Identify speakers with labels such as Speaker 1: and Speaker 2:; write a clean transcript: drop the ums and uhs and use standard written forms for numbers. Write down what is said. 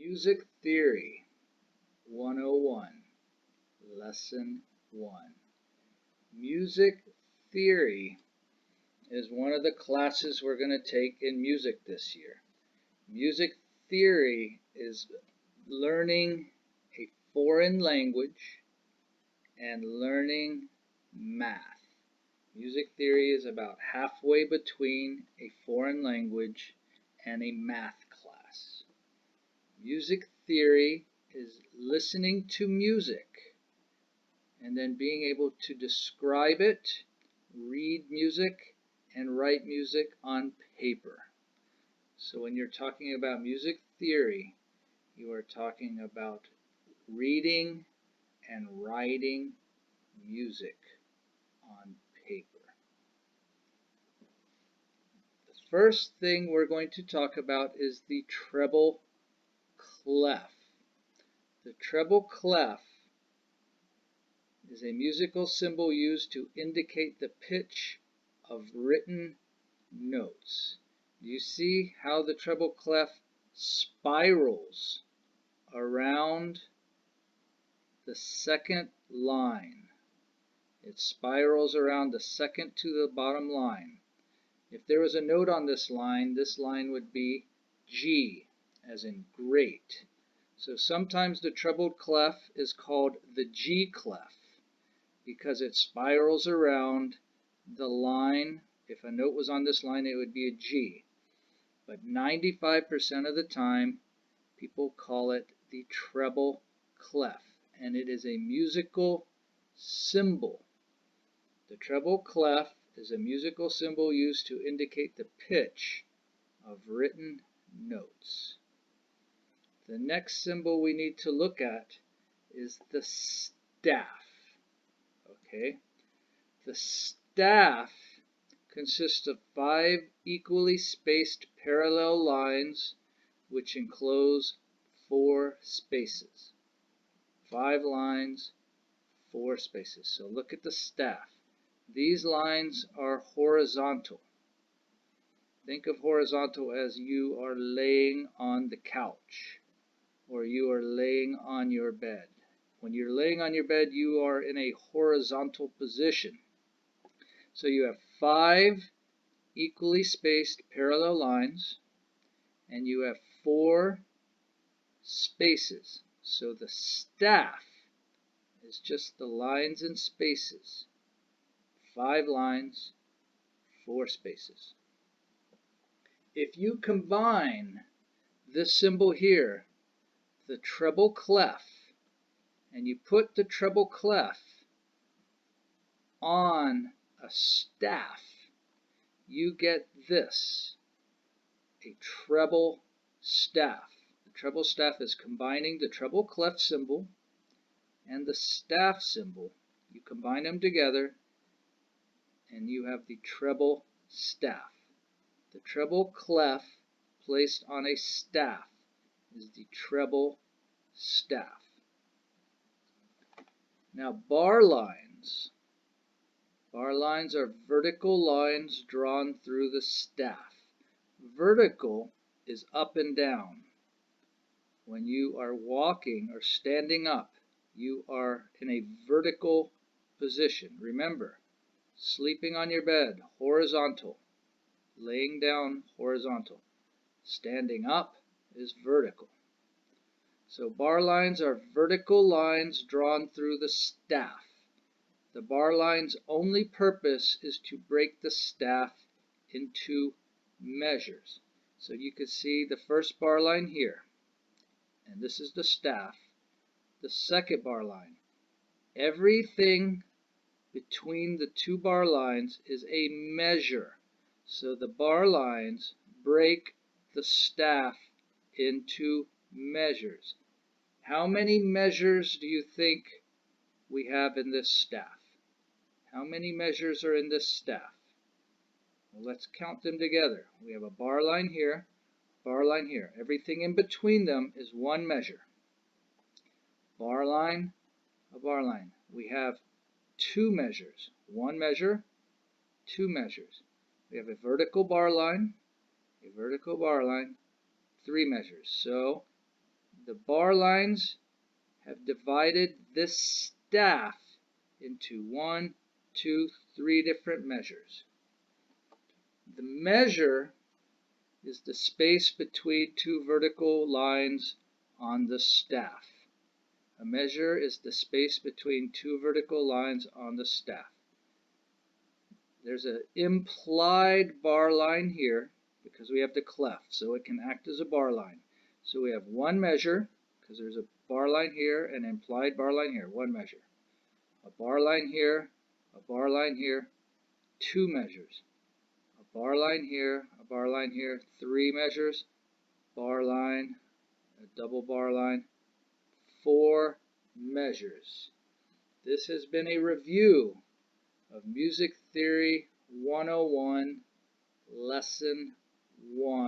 Speaker 1: Music Theory 101, Lesson 1. Music Theory is one of the classes we're going to take in music this year. Music Theory is learning a foreign language and learning math. Music Theory is about halfway between a foreign language and a math class. Music theory is listening to music and then being able to describe it, read music, and write music on paper. So when you're talking about music theory, you are talking about reading and writing music on paper. The first thing we're going to talk about is the treble clef. The treble clef is a musical symbol used to indicate the pitch of written notes. Do you see how the treble clef spirals around the second line? It spirals around the second to the bottom line. If there was a note on this line would be G, as in great. So sometimes the trebled clef is called the G clef because it spirals around the line. If a note was on this line, it would be a G. But 95% of the time, people call it the treble clef, and it is a musical symbol. The treble clef is a musical symbol used to indicate the pitch of written notes. The next symbol we need to look at is the staff. Okay? The staff consists of 5 equally spaced parallel lines which enclose 4 spaces. 5 lines, 4 spaces. So look at the staff. These lines are horizontal. Think of horizontal as you are laying on the couch or you are laying on your bed. When you're laying on your bed, you are in a horizontal position. So you have 5 equally spaced parallel lines, and you have 4 spaces. So the staff is just the lines and spaces. 5 lines, 4 spaces. If you combine this symbol here, the treble clef, and you put the treble clef on a staff, you get this, a treble staff. The treble staff is combining the treble clef symbol and the staff symbol. You combine them together and you have the treble staff. The treble clef placed on a staff is the treble staff. Now bar lines. Bar lines are vertical lines drawn through the staff. Vertical is up and down. When you are walking or standing up, you are in a vertical position. Remember, sleeping on your bed, horizontal. Laying down, horizontal. Standing up is vertical. So bar lines are vertical lines drawn through the staff. The bar line's only purpose is to break the staff into measures. So you can see the first bar line here, and this is the staff. The second bar line. Everything between the 2 bar lines is a measure. So the bar lines break the staff into measures. How many measures do you think we have in this staff? How many measures are in this staff? Well, let's count them together. We have a bar line here, bar line here. Everything in between them is 1 measure. Bar line, a bar line. We have 2 measures. 1 measure, 2 measures. We have a vertical bar line, 3 measures. So The bar lines have divided this staff into 1, 2, 3 different measures. The measure is the space between two vertical lines on the staff. A measure is the space between two vertical lines on the staff. There's an implied bar line here because we have the clef, so it can act as a bar line. So we have one measure because there's a bar line here and an implied bar line here, one measure. A bar line here, a bar line here, two measures. A bar line here, a bar line here, three measures, bar line, a double bar line, four measures. This has been a review of Music Theory 101, Lesson 1.